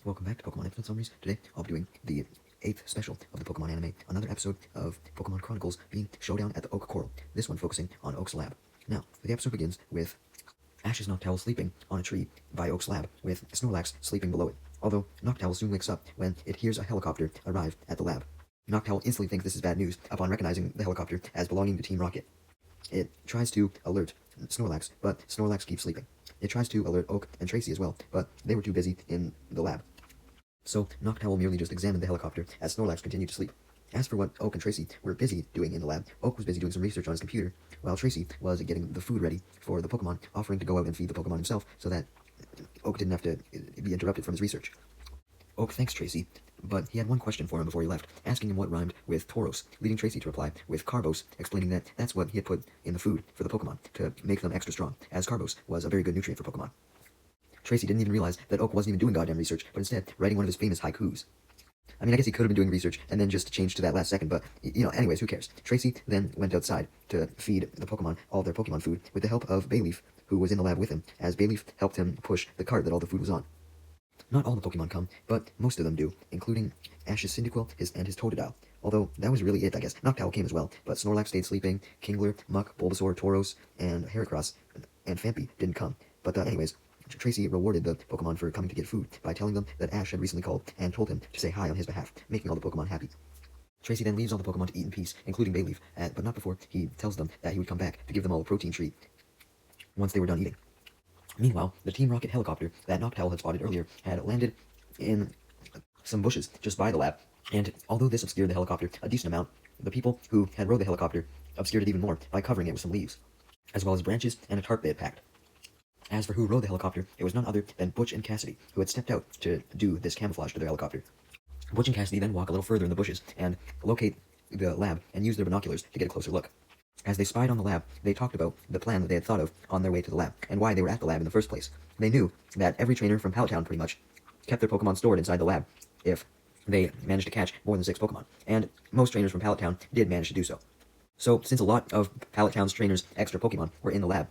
Welcome back to Pokemon Episode Summaries. Today, I'll be doing the 8th special of the Pokemon anime, another episode of Pokemon Chronicles being Showdown at the Oak Coral, this one focusing on Oak's lab. Now, the episode begins with Ash's Noctowl sleeping on a tree by Oak's lab, with Snorlax sleeping below it, although Noctowl soon wakes up when it hears a helicopter arrive at the lab. Noctowl instantly thinks this is bad news upon recognizing the helicopter as belonging to Team Rocket. It tries to alert Snorlax, but Snorlax keeps sleeping. It tries to alert Oak and Tracey as well, but they were too busy in the lab. So Noctowl merely just examined the helicopter as Snorlax continued to sleep. As for what Oak and Tracey were busy doing in the lab, Oak was busy doing some research on his computer, while Tracey was getting the food ready for the Pokemon, offering to go out and feed the Pokemon himself so that Oak didn't have to be interrupted from his research. Oak thanks Tracey, but he had one question for him before he left, asking him what rhymed with Tauros, leading Tracey to reply with Carbos, explaining that that's what he had put in the food for the Pokemon to make them extra strong, as Carbos was a very good nutrient for Pokemon. Tracey didn't even realize that Oak wasn't even doing goddamn research, but instead writing one of his famous haikus. I mean, I guess he could have been doing research and then just changed to that last second, but, anyways, who cares? Tracey then went outside to feed the Pokemon all their Pokemon food with the help of Bayleaf, who was in the lab with him, as Bayleaf helped him push the cart that all the food was on. Not all the Pokemon come, but most of them do, including Ash's Cyndaquil and his Totodile. Although, that was really it, I guess. Noctowl came as well, but Snorlax stayed sleeping, Kingler, Muck, Bulbasaur, Tauros, and Heracross, and Phanpy didn't come. But anyways, Tracey rewarded the Pokemon for coming to get food by telling them that Ash had recently called and told him to say hi on his behalf, making all the Pokemon happy. Tracey then leaves all the Pokemon to eat in peace, including Bayleaf, but not before he tells them that he would come back to give them all a protein treat once they were done eating. Meanwhile, the Team Rocket helicopter that Noctowl had spotted earlier had landed in some bushes just by the lab, and although this obscured the helicopter a decent amount, the people who had rode the helicopter obscured it even more by covering it with some leaves, as well as branches and a tarp they had packed. As for who rode the helicopter, it was none other than Butch and Cassidy, who had stepped out to do this camouflage to their helicopter. Butch and Cassidy then walk a little further in the bushes and locate the lab and use their binoculars to get a closer look. As they spied on the lab, they talked about the plan that they had thought of on their way to the lab, and why they were at the lab in the first place. They knew that every trainer from Pallet Town, pretty much, kept their Pokemon stored inside the lab if they managed to catch more than 6 Pokemon, and most trainers from Pallet Town did manage to do so. So, since a lot of Pallet Town's trainers' extra Pokemon were in the lab,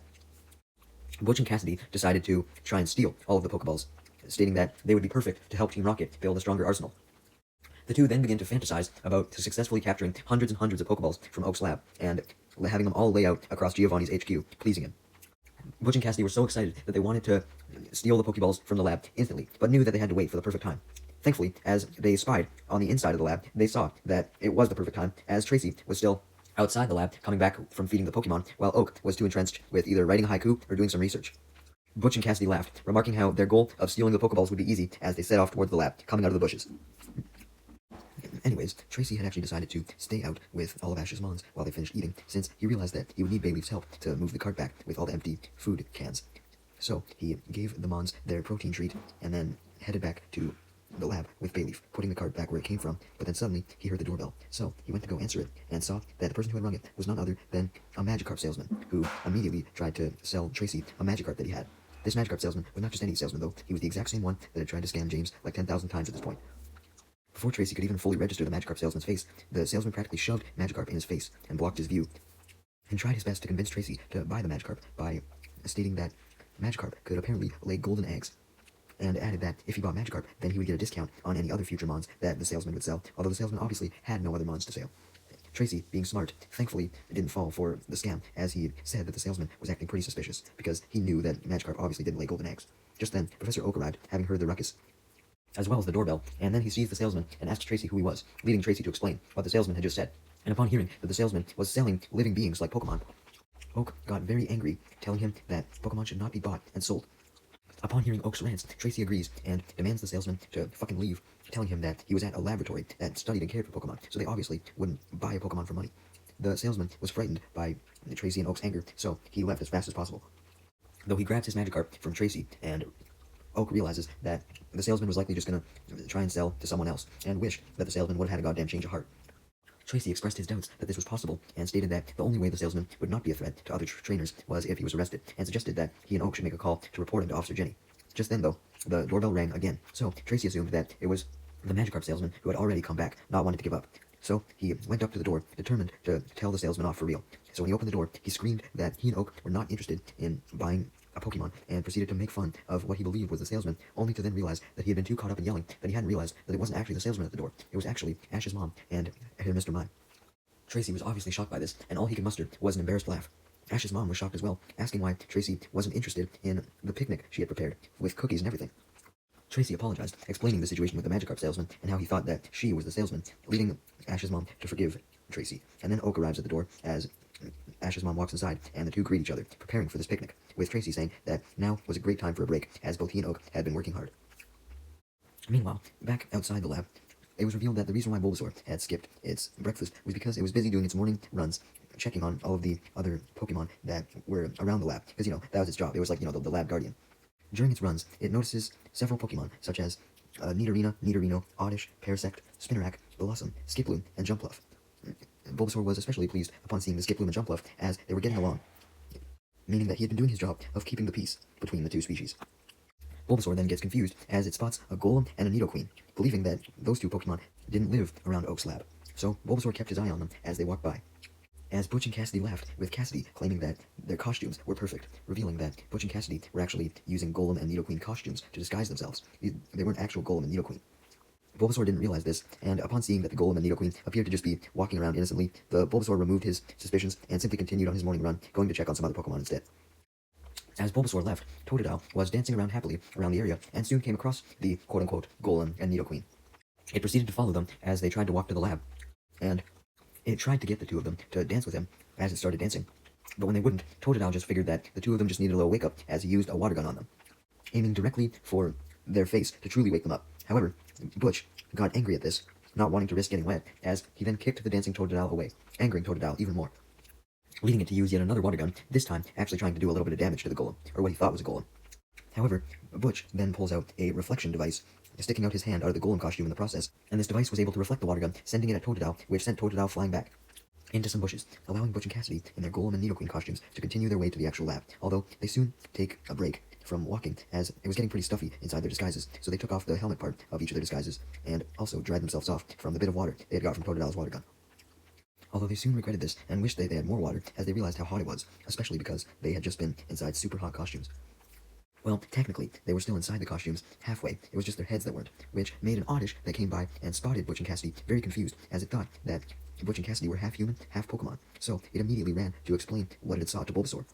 Butch and Cassidy decided to try and steal all of the Pokeballs, stating that they would be perfect to help Team Rocket build a stronger arsenal. The two then begin to fantasize about successfully capturing hundreds and hundreds of Pokeballs from Oak's lab, and having them all lay out across Giovanni's HQ, pleasing him. Butch and Cassidy were so excited that they wanted to steal the Pokeballs from the lab instantly, but knew that they had to wait for the perfect time. Thankfully, as they spied on the inside of the lab, they saw that it was the perfect time, as Tracey was still outside the lab, coming back from feeding the Pokemon, while Oak was too entrenched with either writing a haiku or doing some research. Butch and Cassidy laughed, remarking how their goal of stealing the Pokeballs would be easy as they set off towards the lab, coming out of the bushes. Anyways, Tracey had actually decided to stay out with all of Ash's Mons while they finished eating, since he realized that he would need Bayleaf's help to move the cart back with all the empty food cans. So he gave the Mons their protein treat, and then headed back to the lab with Bayleaf, putting the cart back where it came from, but then suddenly he heard the doorbell. So he went to go answer it, and saw that the person who had rung it was none other than a Magikarp salesman, who immediately tried to sell Tracey a Magikarp that he had. This Magikarp salesman was not just any salesman, though. He was the exact same one that had tried to scam James like 10,000 times at this point. Before Tracey could even fully register the Magikarp salesman's face, the salesman practically shoved Magikarp in his face and blocked his view, and tried his best to convince Tracey to buy the Magikarp by stating that Magikarp could apparently lay golden eggs, and added that if he bought Magikarp, then he would get a discount on any other future Mons that the salesman would sell, although the salesman obviously had no other Mons to sell. Tracey, being smart, thankfully didn't fall for the scam, as he said that the salesman was acting pretty suspicious, because he knew that Magikarp obviously didn't lay golden eggs. Just then, Professor Oak arrived, having heard the ruckus, as well as the doorbell, and then he seized the salesman and asked Tracey who he was, leading Tracey to explain what the salesman had just said. And upon hearing that the salesman was selling living beings like Pokemon, Oak got very angry, telling him that Pokemon should not be bought and sold. Upon hearing Oak's rants, Tracey agrees and demands the salesman to fucking leave, telling him that he was at a laboratory that studied and cared for Pokemon, so they obviously wouldn't buy a Pokemon for money. The salesman was frightened by Tracey and Oak's anger, so he left as fast as possible. Though he grabs his Magikarp from Tracey, and Oak realizes that the salesman was likely just gonna try and sell to someone else, and wished that the salesman would have had a goddamn change of heart. Tracey expressed his doubts that this was possible, and stated that the only way the salesman would not be a threat to other trainers was if he was arrested, and suggested that he and Oak should make a call to report him to Officer Jenny. Just then, though, the doorbell rang again, so Tracey assumed that it was the Magikarp salesman who had already come back, not wanting to give up. So he went up to the door, determined to tell the salesman off for real. So when he opened the door, he screamed that he and Oak were not interested in buying a Pokemon and proceeded to make fun of what he believed was the salesman, only to then realize that he had been too caught up in yelling that he hadn't realized that it wasn't actually the salesman at the door. It was actually Ash's mom and her Mr. Mime. Tracey was obviously shocked by this, and all he could muster was an embarrassed laugh. Ash's mom was shocked as well, asking why Tracey wasn't interested in the picnic she had prepared, with cookies and everything. Tracey apologized, explaining the situation with the Magikarp salesman and how he thought that she was the salesman, leading Ash's mom to forgive Tracey. And then Oak arrives at the door as Ash's mom walks inside, and the two greet each other, preparing for this picnic, with Tracey saying that now was a great time for a break, as both he and Oak had been working hard. Meanwhile, back outside the lab, it was revealed that the reason why Bulbasaur had skipped its breakfast was because it was busy doing its morning runs, checking on all of the other Pokemon that were around the lab, because, that was its job. It was like, the lab guardian. During its runs, it notices several Pokemon, such as Nidorino, Oddish, Parasect, Spinarak, Blossom, Skiploom, and Jumpluff. Bulbasaur was especially pleased upon seeing the Skiploom and Jumpluff as they were getting along, meaning that he had been doing his job of keeping the peace between the two species. Bulbasaur then gets confused as it spots a Golem and a Nidoqueen, believing that those two Pokemon didn't live around Oak's lab. So Bulbasaur kept his eye on them as they walked by. As Butch and Cassidy laughed, with Cassidy claiming that their costumes were perfect, revealing that Butch and Cassidy were actually using Golem and Nidoqueen costumes to disguise themselves. They weren't actual Golem and Nidoqueen. Bulbasaur didn't realize this, and upon seeing that the Golem and Nidoqueen appeared to just be walking around innocently, the Bulbasaur removed his suspicions and simply continued on his morning run, going to check on some other Pokemon instead. As Bulbasaur left, Totodile was dancing around happily around the area and soon came across the quote-unquote Golem and Nidoqueen. It proceeded to follow them as they tried to walk to the lab, and it tried to get the two of them to dance with him as it started dancing. But when they wouldn't, Totodile just figured that the two of them just needed a little wake-up as he used a water gun on them, aiming directly for their face to truly wake them up. However, Butch got angry at this, not wanting to risk getting wet, as he then kicked the dancing Totodile away, angering Totodile even more, leading it to use yet another water gun, this time actually trying to do a little bit of damage to the Golem, or what he thought was a Golem. However, Butch then pulls out a reflection device, sticking out his hand out of the Golem costume in the process, and this device was able to reflect the water gun, sending it at Totodile, which sent Totodile flying back into some bushes, allowing Butch and Cassidy in their Golem and Nidoqueen costumes to continue their way to the actual lab, although they soon take a break from walking, as it was getting pretty stuffy inside their disguises, so they took off the helmet part of each of their disguises, and also dried themselves off from the bit of water they had got from Totodile's water gun. Although they soon regretted this, and wished they had more water, as they realized how hot it was, especially because they had just been inside super hot costumes. Well, technically, they were still inside the costumes halfway, it was just their heads that weren't, which made an Oddish that came by and spotted Butch and Cassidy very confused, as it thought that Butch and Cassidy were half human, half Pokemon, so it immediately ran to explain what it had saw to Bulbasaur.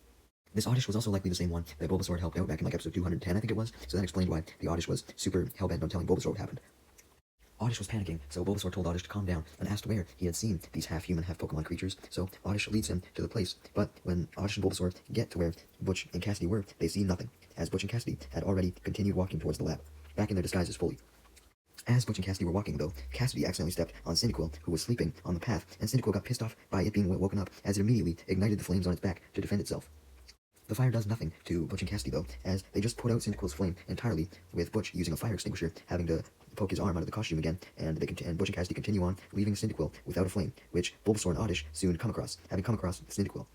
This Oddish was also likely the same one that Bulbasaur had helped out back in episode 210, I think it was, so that explained why the Oddish was super hellbent on telling Bulbasaur what happened. Oddish was panicking, so Bulbasaur told Oddish to calm down and asked where he had seen these half-human, half-Pokemon creatures, so Oddish leads him to the place, but when Oddish and Bulbasaur get to where Butch and Cassidy were, they see nothing, as Butch and Cassidy had already continued walking towards the lab, back in their disguises fully. As Butch and Cassidy were walking, though, Cassidy accidentally stepped on Cyndaquil, who was sleeping on the path, and Cyndaquil got pissed off by it being woken up, as it immediately ignited the flames on its back to defend itself. The fire does nothing to Butch and Cassidy, though, as they just put out Cyndaquil's flame entirely, with Butch using a fire extinguisher, having to poke his arm out of the costume again, and Butch and Cassidy continue on, leaving Cyndaquil without a flame, which Bulbasaur and Oddish soon come across, having come across Cyndaquil.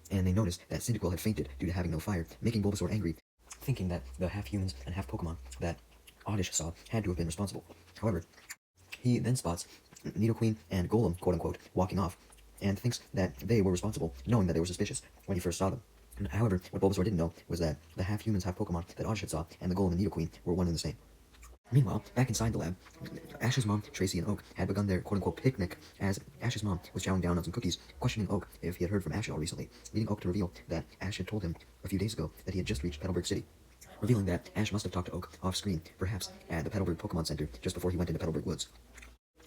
And they noticed that Cyndaquil had fainted due to having no fire, making Bulbasaur angry, thinking that the half-humans and half-Pokemon that Oddish saw had to have been responsible. However, he then spots Nidoqueen and Golem, quote-unquote, walking off, and thinks that they were responsible, knowing that they were suspicious when he first saw them. However, what Bulbasaur didn't know was that the half-humans, half-Pokemon that Oddish had saw and the Golem and Nidoqueen were one and the same. Meanwhile, back inside the lab, Ash's mom, Tracey, and Oak had begun their quote-unquote picnic, as Ash's mom was chowing down on some cookies, questioning Oak if he had heard from Ash at all recently, leading Oak to reveal that Ash had told him a few days ago that he had just reached Petalburg City, revealing that Ash must have talked to Oak off-screen, perhaps at the Petalburg Pokemon Center, just before he went into Petalburg Woods.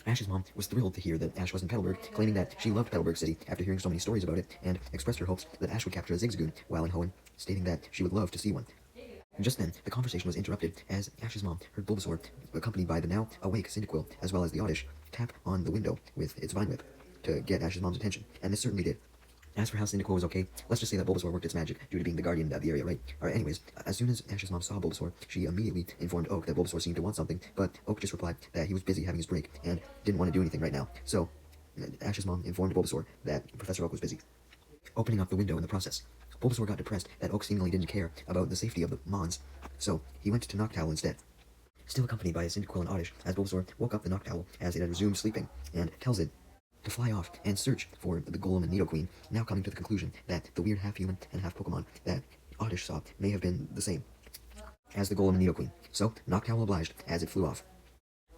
Ash's mom was thrilled to hear that Ash was in Petalburg, claiming that she loved Petalburg City after hearing so many stories about it, and expressed her hopes that Ash would capture a Zigzagoon while in Hoenn, stating that she would love to see one. Just then, the conversation was interrupted as Ash's mom heard Bulbasaur, accompanied by the now awake Cyndaquil, as well as the Oddish, tap on the window with its Vine Whip to get Ash's mom's attention, and this certainly did. As for how Cyndaquil was okay, let's just say that Bulbasaur worked its magic due to being the guardian of the area, right? Alright, anyways, as soon as Ash's mom saw Bulbasaur, she immediately informed Oak that Bulbasaur seemed to want something, but Oak just replied that he was busy having his break and didn't want to do anything right now. So, Ash's mom informed Bulbasaur that Professor Oak was busy, opening up the window in the process. Bulbasaur got depressed that Oak seemingly didn't care about the safety of the Mons, so he went to Noctowl instead. Still accompanied by Cyndaquil and Oddish, as Bulbasaur woke up the Noctowl as it had resumed sleeping, and tells it to fly off and search for the Golem and Nidoqueen, now coming to the conclusion that the weird half-human and half-Pokemon that Oddish saw may have been the same as the Golem and Nidoqueen, so Noctowl obliged as it flew off.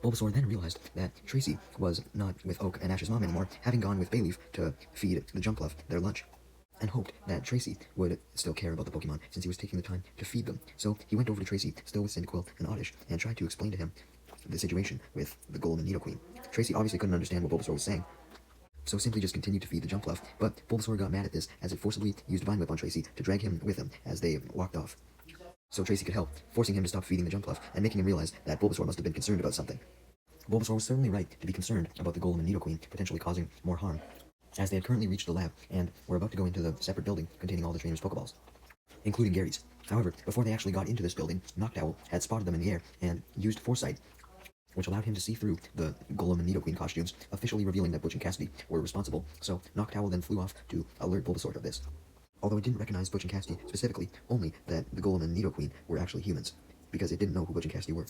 Bulbasaur then realized that Tracey was not with Oak and Ash's mom anymore, having gone with Bayleaf to feed the Jumpluff their lunch, and hoped that Tracey would still care about the Pokemon since he was taking the time to feed them. So he went over to Tracey, still with Cyndaquil and Oddish, and tried to explain to him the situation with the Golem and Nidoqueen. Tracey obviously couldn't understand what Bulbasaur was saying, so simply just continued to feed the Jumpluff, but Bulbasaur got mad at this as it forcibly used Vine Whip on Tracey to drag him with him as they walked off. So Tracey could help, forcing him to stop feeding the Jumpluff and making him realize that Bulbasaur must have been concerned about something. Bulbasaur was certainly right to be concerned about the Golem and Nidoqueen potentially causing more harm, as they had currently reached the lab and were about to go into the separate building containing all the trainers' Pokeballs, including Gary's. However, before they actually got into this building, Noctowl had spotted them in the air and used foresight, which allowed him to see through the Golem and Nidoqueen costumes, officially revealing that Butch and Cassidy were responsible. So Noctowl then flew off to alert Bulbasaur of this, although it didn't recognize Butch and Cassidy specifically, only that the Golem and Nidoqueen were actually humans, because it didn't know who Butch and Cassidy were.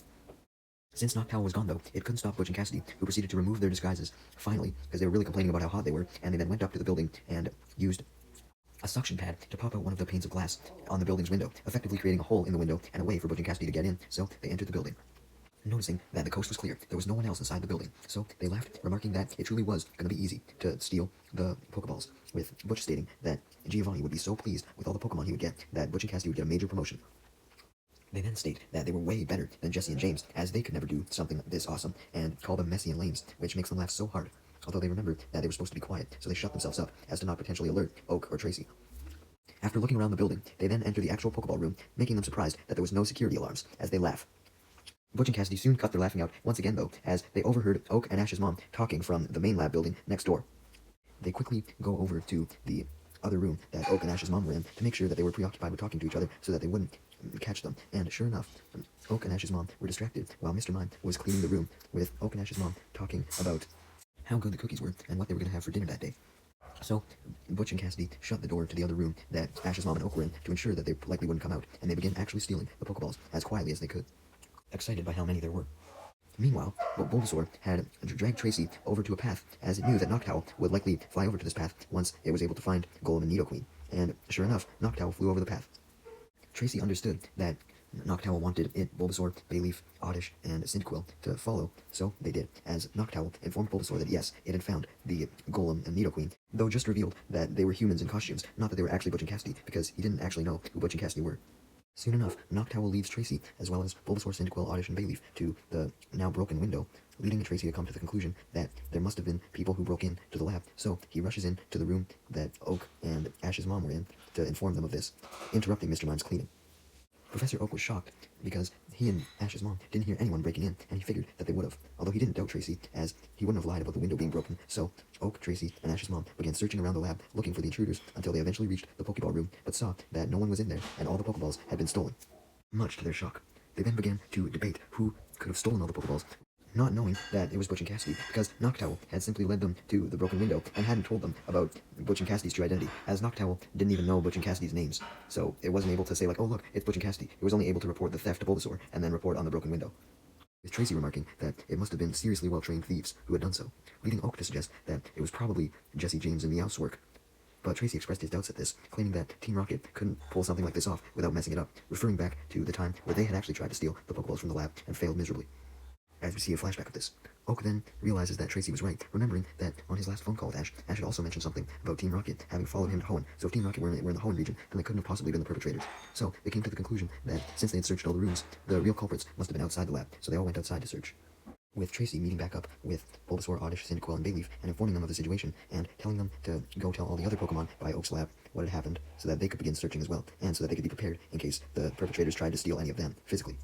Since Noctowl was gone, though, it couldn't stop Butch and Cassidy, who proceeded to remove their disguises, finally, because they were really complaining about how hot they were, and they then went up to the building and used a suction pad to pop out one of the panes of glass on the building's window, effectively creating a hole in the window and a way for Butch and Cassidy to get in, so they entered the building. Noticing that the coast was clear, there was no one else inside the building, so they left, remarking that it truly was going to be easy to steal the Pokeballs, with Butch stating that Giovanni would be so pleased with all the Pokemon he would get that Butch and Cassidy would get a major promotion. They then state that they were way better than Jesse and James, as they could never do something this awesome, and call them messy and lames, which makes them laugh so hard. Although they remember that they were supposed to be quiet, so they shut themselves up as to not potentially alert Oak or Tracey. After looking around the building, they then enter the actual Pokeball room, making them surprised that there was no security alarms, as they laugh. Butch and Cassidy soon cut their laughing out once again, though, as they overheard Oak and Ash's mom talking from the main lab building next door. They quickly go over to the other room that Oak and Ash's mom were in to make sure that they were preoccupied with talking to each other so that they wouldn't catch them, and sure enough, Oak and Ash's mom were distracted while Mr. Mime was cleaning the room, with Oak and Ash's mom talking about how good the cookies were and what they were going to have for dinner that day. So Butch and Cassidy shut the door to the other room that Ash's mom and Oak were in to ensure that they likely wouldn't come out, and they began actually stealing the Pokeballs as quietly as they could, excited by how many there were. Meanwhile, Bulbasaur had dragged Tracey over to a path, as it knew that Noctowl would likely fly over to this path once it was able to find Golem and Nidoqueen, and sure enough, Noctowl flew over the path. Tracey understood that Noctowl wanted it, Bulbasaur, Bayleaf, Oddish, and Cyndaquil to follow, so they did, as Noctowl informed Bulbasaur that yes, it had found the Golem and Nidoqueen, though just revealed that they were humans in costumes, not that they were actually Butch and Cassidy, because he didn't actually know who Butch and Cassidy were. Soon enough, Noctowl leads Tracey, as well as Bulbasaur, Cyndaquil, Oddish, and Bayleaf, to the now broken window, leading Tracey to come to the conclusion that there must have been people who broke in to the lab, so he rushes in to the room that Oak and Ash's mom were in to inform them of this, interrupting Mr. Mime's cleaning. Professor Oak was shocked because he and Ash's mom didn't hear anyone breaking in, and he figured that they would have, although he didn't doubt Tracey, as he wouldn't have lied about the window being broken. So Oak, Tracey, and Ash's mom began searching around the lab, looking for the intruders, until they eventually reached the Pokeball room, but saw that no one was in there, and all the Pokeballs had been stolen. Much to their shock, they then began to debate who could have stolen all the Pokeballs, not knowing that it was Butch and Cassidy, because Noctowl had simply led them to the broken window and hadn't told them about Butch and Cassidy's true identity, as Noctowl didn't even know Butch and Cassidy's names, so it wasn't able to say like, oh look, it's Butch and Cassidy. It was only able to report the theft to Bulbasaur, and then report on the broken window, with Tracey remarking that it must have been seriously well-trained thieves who had done so, leading Oak to suggest that it was probably Jesse, James, and Meowth's work. But Tracey expressed his doubts at this, claiming that Team Rocket couldn't pull something like this off without messing it up, referring back to the time where they had actually tried to steal the Pokeballs from the lab and failed miserably. As we see a flashback of this, Oak then realizes that Tracey was right, remembering that on his last phone call with Ash had also mentioned something about Team Rocket having followed him to Hoenn, so if Team Rocket were in the Hoenn region, then they couldn't have possibly been the perpetrators. So they came to the conclusion that since they had searched all the rooms, the real culprits must have been outside the lab, so they all went outside to search, with Tracey meeting back up with Bulbasaur, Oddish, Cyndaquil, and Bayleaf, and informing them of the situation, and telling them to go tell all the other Pokemon by Oak's lab what had happened, so that they could begin searching as well, and so that they could be prepared in case the perpetrators tried to steal any of them, physically.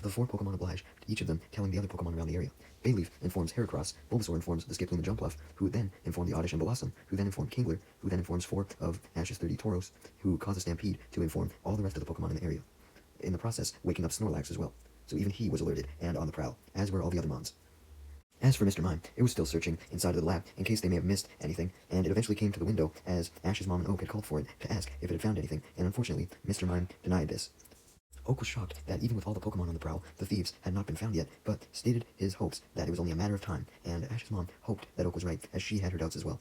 The four Pokemon oblige, each of them telling the other Pokemon around the area. Bayleaf informs Heracross, Bulbasaur informs the Skiploom and Jumpluff, who then inform the Oddish and Blossom, who then inform Kingler, who then informs 4 of Ash's 30 Tauros, who cause a stampede to inform all the rest of the Pokemon in the area, in the process waking up Snorlax as well. So even he was alerted and on the prowl, as were all the other Mons. As for Mr. Mime, it was still searching inside of the lab in case they may have missed anything, and it eventually came to the window as Ash's mom and Oak had called for it to ask if it had found anything, and unfortunately, Mr. Mime denied this. Oak was shocked that even with all the Pokemon on the prowl, the thieves had not been found yet, but stated his hopes that it was only a matter of time, and Ash's mom hoped that Oak was right, as she had her doubts as well.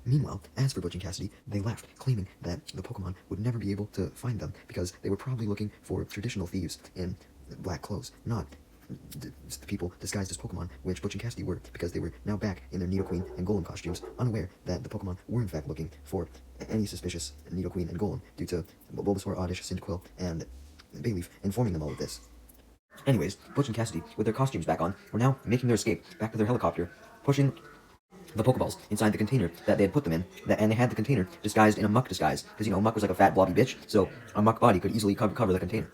Meanwhile, as for Butch and Cassidy, they left, claiming that the Pokemon would never be able to find them because they were probably looking for traditional thieves in black clothes, not the people disguised as Pokemon, which Butch and Cassidy were, because they were now back in their Nidoqueen and Golem costumes, unaware that the Pokemon were in fact looking for any suspicious Nidoqueen and Golem due to Bulbasaur, Oddish, Cyndaquil, and Bayleaf informing them all of this. Anyways, Butch and Cassidy, with their costumes back on, were now making their escape back to their helicopter, pushing the Pokeballs inside the container that they had put them in, and they had the container disguised in a Muck disguise, because, Muck was like a fat, blobby bitch, so a Muck body could easily cover the container.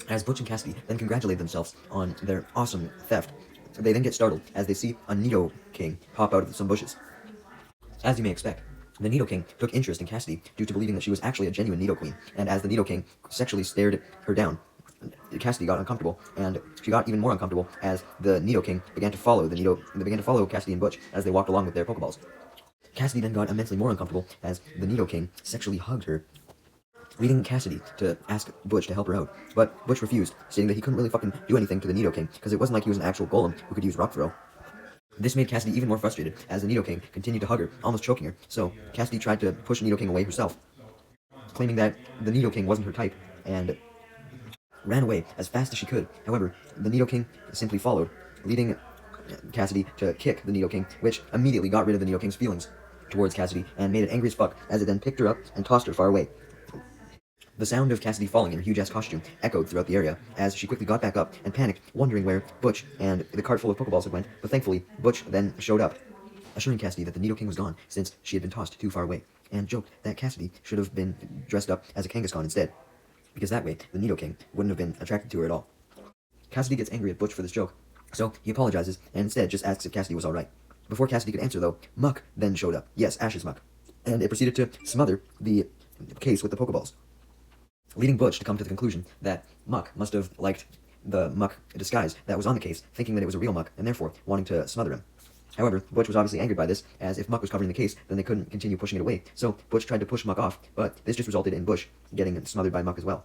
As Butch and Cassidy then congratulate themselves on their awesome theft, they then get startled as they see a Nidoking pop out of some bushes. As you may expect, the Nidoking took interest in Cassidy due to believing that she was actually a genuine Nidoqueen, and as the Nidoking sexually stared her down, Cassidy got uncomfortable, and she got even more uncomfortable as the Nidoking began to follow Cassidy and Butch as they walked along with their Pokeballs. Cassidy then got immensely more uncomfortable as the Nidoking sexually hugged her, leading Cassidy to ask Butch to help her out, but Butch refused, stating that he couldn't really fucking do anything to the Nidoking because it wasn't like he was an actual golem who could use Rock Throw. This made Cassidy even more frustrated as the Nidoking continued to hug her, almost choking her, so Cassidy tried to push Nidoking away herself, claiming that the Nidoking wasn't her type, and ran away as fast as she could. However, the Nidoking simply followed, leading Cassidy to kick the Nidoking, which immediately got rid of the Nidoking's feelings towards Cassidy and made it angry as fuck as it then picked her up and tossed her far away. The sound of Cassidy falling in her huge-ass costume echoed throughout the area as she quickly got back up and panicked, wondering where Butch and the cart full of Pokeballs had went, but thankfully, Butch then showed up, assuring Cassidy that the Nidoking was gone since she had been tossed too far away, and joked that Cassidy should have been dressed up as a Kangaskhan instead, because that way the Nidoking wouldn't have been attracted to her at all. Cassidy gets angry at Butch for this joke, so he apologizes and instead just asks if Cassidy was alright. Before Cassidy could answer though, Muck then showed up, yes, Ash's Muck, and it proceeded to smother the case with the Pokeballs, leading Butch to come to the conclusion that Muck must have liked the Muck disguise that was on the case, thinking that it was a real Muck, and therefore wanting to smother him. However, Butch was obviously angered by this, as if Muck was covering the case, then they couldn't continue pushing it away, so Butch tried to push Muck off, but this just resulted in Butch getting smothered by Muck as well.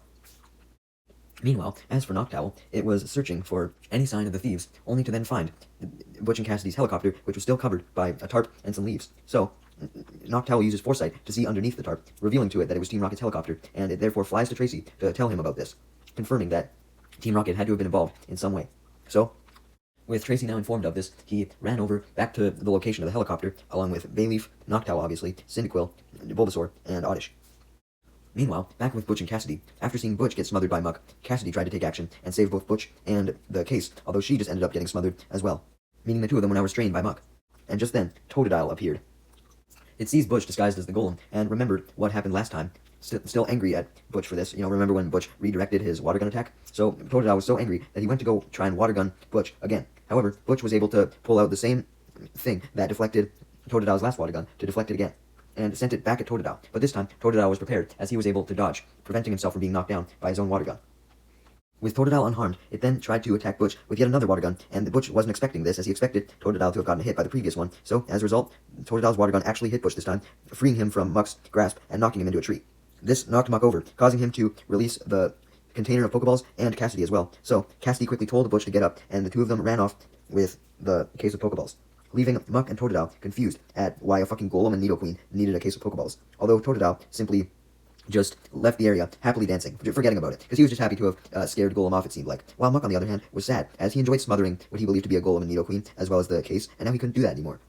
Meanwhile, as for Noctowl, it was searching for any sign of the thieves, only to then find Butch and Cassidy's helicopter, which was still covered by a tarp and some leaves. So, Noctowl uses foresight to see underneath the tarp, revealing to it that it was Team Rocket's helicopter, and it therefore flies to Tracey to tell him about this, confirming that Team Rocket had to have been involved in some way. So, with Tracey now informed of this, he ran over back to the location of the helicopter, along with Bayleaf, Noctowl obviously, Cyndaquil, Bulbasaur, and Oddish. Meanwhile, back with Butch and Cassidy, after seeing Butch get smothered by Muck, Cassidy tried to take action and save both Butch and the case, although she just ended up getting smothered as well, meaning the two of them were now restrained by Muck. And just then, Totodile appeared. It sees Butch disguised as the Golem, and remembered what happened last time, still angry at Butch for this. Remember when Butch redirected his water gun attack? So Totodile was so angry that he went to go try and water gun Butch again. However, Butch was able to pull out the same thing that deflected Totodile's last water gun to deflect it again, and sent it back at Totodile. But this time, Totodile was prepared, as he was able to dodge, preventing himself from being knocked down by his own water gun. With Totodile unharmed, it then tried to attack Butch with yet another water gun, and Butch wasn't expecting this, as he expected Totodile to have gotten hit by the previous one. So, as a result, Totodile's water gun actually hit Butch this time, freeing him from Muck's grasp and knocking him into a tree. This knocked Muck over, causing him to release the container of Pokeballs and Cassidy as well. So, Cassidy quickly told Butch to get up, and the two of them ran off with the case of Pokeballs, leaving Muck and Totodile confused at why a fucking Golem and Nidoqueen needed a case of Pokeballs, although Totodile simply just left the area, happily dancing, forgetting about it, because he was just happy to have scared Golem off, it seemed like, while Muck, on the other hand, was sad, as he enjoyed smothering what he believed to be a Golem and Nidoqueen, as well as the case, and now he couldn't do that anymore.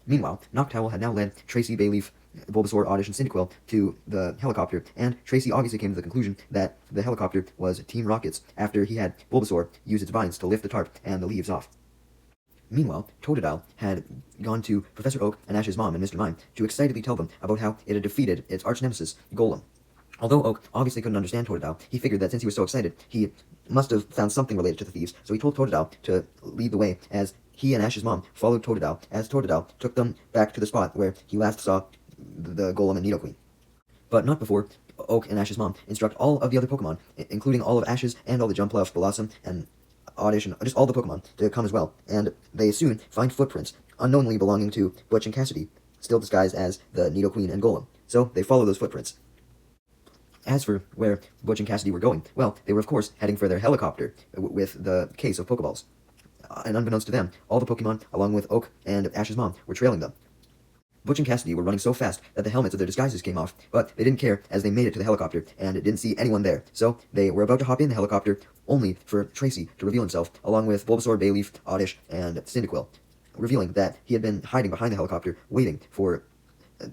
Meanwhile, Noctowl had now led Tracey, Bayleaf, Bulbasaur, Oddish, and Cyndaquil to the helicopter, and Tracey obviously came to the conclusion that the helicopter was Team Rocket's after he had Bulbasaur use its vines to lift the tarp and the leaves off. Meanwhile, Totodile had gone to Professor Oak and Ash's mom and Mr. Mime to excitedly tell them about how it had defeated its arch-nemesis, Golem. Although Oak obviously couldn't understand Totodile, he figured that since he was so excited, he must have found something related to the thieves, so he told Totodile to lead the way as he and Ash's mom followed Totodile, as Totodile took them back to the spot where he last saw the Golem and Nidoqueen. But not before Oak and Ash's mom instruct all of the other Pokemon, including all of Ash's and all the Jumpluff, Blossom, and Oddish, and just all the Pokemon, to come as well, and they soon find footprints, unknowingly belonging to Butch and Cassidy, still disguised as the Nidoqueen and Golem, so they follow those footprints. As for where Butch and Cassidy were going, well, they were of course heading for their helicopter with the case of Pokeballs. And unbeknownst to them, all the Pokemon, along with Oak and Ash's mom, were trailing them. Butch and Cassidy were running so fast that the helmets of their disguises came off, but they didn't care as they made it to the helicopter and didn't see anyone there. So they were about to hop in the helicopter, only for Tracey to reveal himself, along with Bulbasaur, Bayleaf, Oddish, and Cyndaquil, revealing that he had been hiding behind the helicopter, waiting for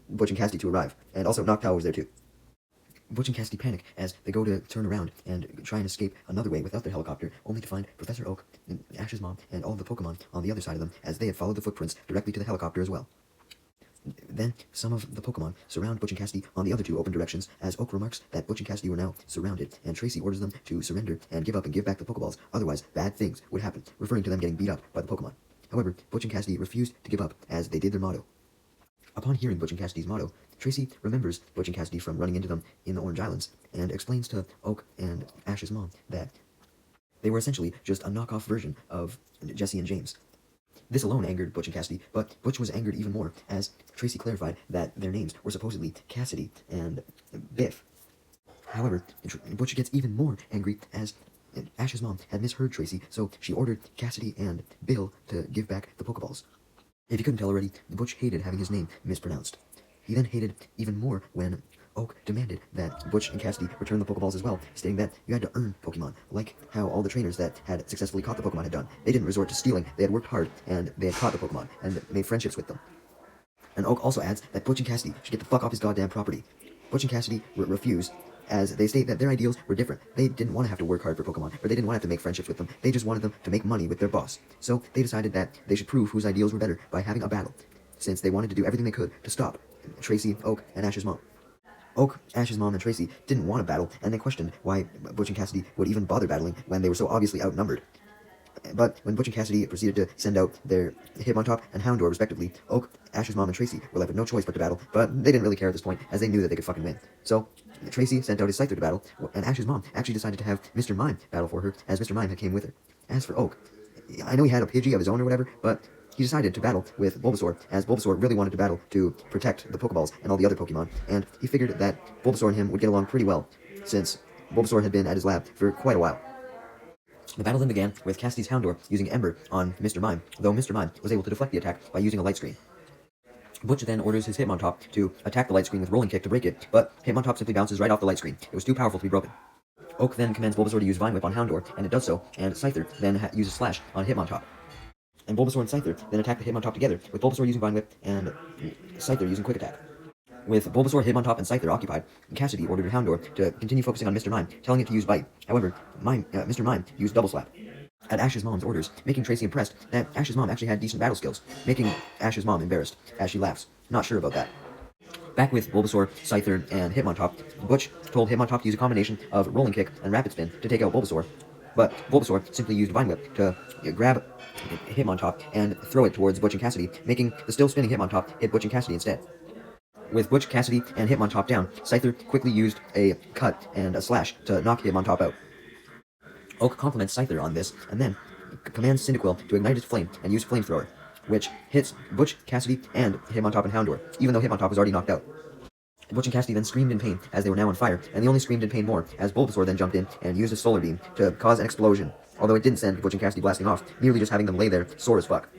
Butch and Cassidy to arrive, and also Noctowl was there too. Butch and Cassidy panic as they go to turn around and try and escape another way without their helicopter, only to find Professor Oak, Ash's mom, and all of the Pokemon on the other side of them, as they had followed the footprints directly to the helicopter as well. Then, some of the Pokemon surround Butch and Cassidy on the other two open directions, as Oak remarks that Butch and Cassidy were now surrounded, and Tracey orders them to surrender and give up and give back the Pokeballs, otherwise bad things would happen, referring to them getting beat up by the Pokemon. However, Butch and Cassidy refused to give up, as they did their motto. Upon hearing Butch and Cassidy's motto, Tracey remembers Butch and Cassidy from running into them in the Orange Islands, and explains to Oak and Ash's mom that they were essentially just a knockoff version of Jesse and James. This alone angered Butch and Cassidy, but Butch was angered even more, as Tracey clarified that their names were supposedly Cassidy and Biff. However, Butch gets even more angry, as Ash's mom had misheard Tracey, so she ordered Cassidy and Bill to give back the Pokeballs. If you couldn't tell already, Butch hated having his name mispronounced. He then hated even more when Oak demanded that Butch and Cassidy return the Pokeballs as well, stating that you had to earn Pokemon, like how all the trainers that had successfully caught the Pokemon had done. They didn't resort to stealing, they had worked hard, and they had caught the Pokemon, and made friendships with them. And Oak also adds that Butch and Cassidy should get the fuck off his goddamn property. Butch and Cassidy refuse, as they state that their ideals were different. They didn't want to have to work hard for Pokemon, or they didn't want to have to make friendships with them. They just wanted them to make money with their boss. So they decided that they should prove whose ideals were better by having a battle, since they wanted to do everything they could to stop Tracey, Oak, and Ash's mom. Oak, Ash's mom, and Tracey didn't want to battle, and they questioned why Butch and Cassidy would even bother battling when they were so obviously outnumbered. But when Butch and Cassidy proceeded to send out their Hitmontop and Houndour respectively, Oak, Ash's mom, and Tracey were left with no choice but to battle, but they didn't really care at this point, as they knew that they could fucking win. So, Tracey sent out his Scyther to battle, and Ash's mom actually decided to have Mr. Mime battle for her, as Mr. Mime had came with her. As for Oak, I know he had a Pidgey of his own or whatever, but he decided to battle with Bulbasaur, as Bulbasaur really wanted to battle to protect the Pokeballs and all the other Pokemon, and he figured that Bulbasaur and him would get along pretty well, since Bulbasaur had been at his lab for quite a while. The battle then began with Cassidy's Houndour using Ember on Mr. Mime, though Mr. Mime was able to deflect the attack by using a light screen. Butch then orders his Hitmontop to attack the light screen with Rolling Kick to break it, but Hitmontop simply bounces right off the light screen. It was too powerful to be broken. Oak then commands Bulbasaur to use Vine Whip on Houndour, and it does so, and Scyther then uses Slash on Hitmontop. And Bulbasaur and Scyther then attack the Hitmontop together, with Bulbasaur using Vine Whip and Scyther using Quick Attack. With Bulbasaur, Hitmontop, and Scyther occupied, Cassidy ordered Houndour to continue focusing on Mr. Mime, telling it to use Bite. However, Mr. Mime used Double Slap. At Ash's mom's orders, making Tracey impressed that Ash's mom actually had decent battle skills, making Ash's mom embarrassed, as she laughs. Not sure about that. Back with Bulbasaur, Scyther, and Hitmontop, Butch told Hitmontop to use a combination of Rolling Kick and Rapid Spin to take out Bulbasaur, but Bulbasaur simply used Vine Whip to grab Hitmontop and throw it towards Butch and Cassidy, making the still spinning Hitmontop hit Butch and Cassidy instead. With Butch, Cassidy, and Hitmontop down, Scyther quickly used a Cut and a Slash to knock Hitmontop out. Oak compliments Scyther on this, and then commands Cyndaquil to ignite its flame and use Flamethrower, which hits Butch, Cassidy, and Hitmontop and Houndour, even though Hitmontop was already knocked out. Butch and Cassidy then screamed in pain, as they were now on fire, and they only screamed in pain more, as Bulbasaur then jumped in and used a Solar Beam to cause an explosion, although it didn't send Butch and Cassidy blasting off, merely just having them lay there sore as fuck.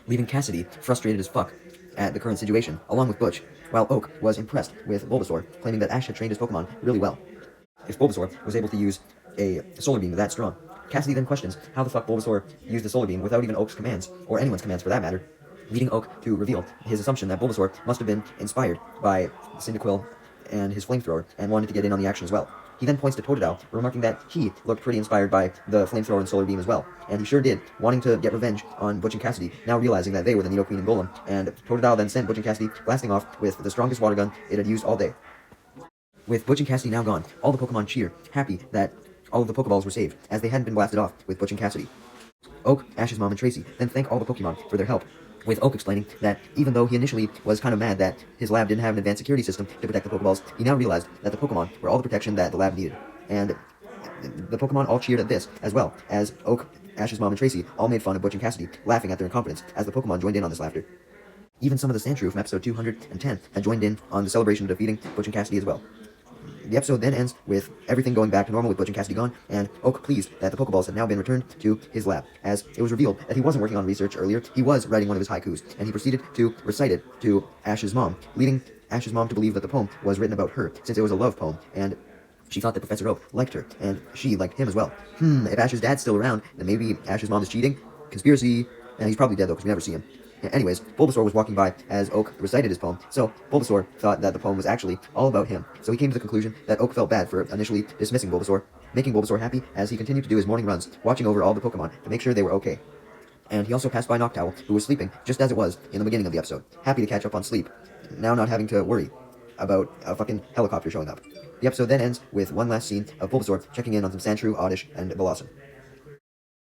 Leaving Cassidy frustrated as fuck at the current situation, along with Butch, while Oak was impressed with Bulbasaur, claiming that Ash had trained his Pokemon really well. If Bulbasaur was able to use a Solar Beam that strong, Cassidy then questions how the fuck Bulbasaur used the Solar Beam without even Oak's commands, or anyone's commands for that matter, leading Oak to reveal his assumption that Bulbasaur must have been inspired by Cyndaquil and his Flamethrower, and wanted to get in on the action as well. He then points to Totodile, remarking that he looked pretty inspired by the Flamethrower and Solar Beam as well, and he sure did, wanting to get revenge on Butch and Cassidy, now realizing that they were the Nidoqueen and Golem, and Totodile then sent Butch and Cassidy blasting off with the strongest water gun it had used all day. With Butch and Cassidy now gone, all the Pokemon cheer, happy that all of the Pokeballs were saved, as they hadn't been blasted off with Butch and Cassidy. Oak, Ash's mom, and Tracey then thank all the Pokemon for their help, with Oak explaining that even though he initially was kind of mad that his lab didn't have an advanced security system to protect the Pokeballs, he now realized that the Pokemon were all the protection that the lab needed. And the Pokemon all cheered at this, as well, as Oak, Ash's mom, and Tracey all made fun of Butch and Cassidy, laughing at their incompetence, as the Pokemon joined in on this laughter. Even some of the Sandshrew from episode 210 had joined in on the celebration of defeating Butch and Cassidy as well. The episode then ends with everything going back to normal with Butch and Cassidy gone, and Oak pleased that the Pokeballs had now been returned to his lab. As it was revealed that he wasn't working on research earlier, he was writing one of his haikus, and he proceeded to recite it to Ash's mom, leading Ash's mom to believe that the poem was written about her, since it was a love poem, and she thought that Professor Oak liked her, and she liked him as well. If Ash's dad's still around, then maybe Ash's mom is cheating? Conspiracy? And he's probably dead though, because we never see him. Anyways, Bulbasaur was walking by as Oak recited his poem, so Bulbasaur thought that the poem was actually all about him. So he came to the conclusion that Oak felt bad for initially dismissing Bulbasaur, making Bulbasaur happy as he continued to do his morning runs, watching over all the Pokemon to make sure they were okay. And he also passed by Noctowl, who was sleeping, just as it was in the beginning of the episode, happy to catch up on sleep, now not having to worry about a fucking helicopter showing up. The episode then ends with one last scene of Bulbasaur checking in on some Sandshrew, Oddish, and Blossom.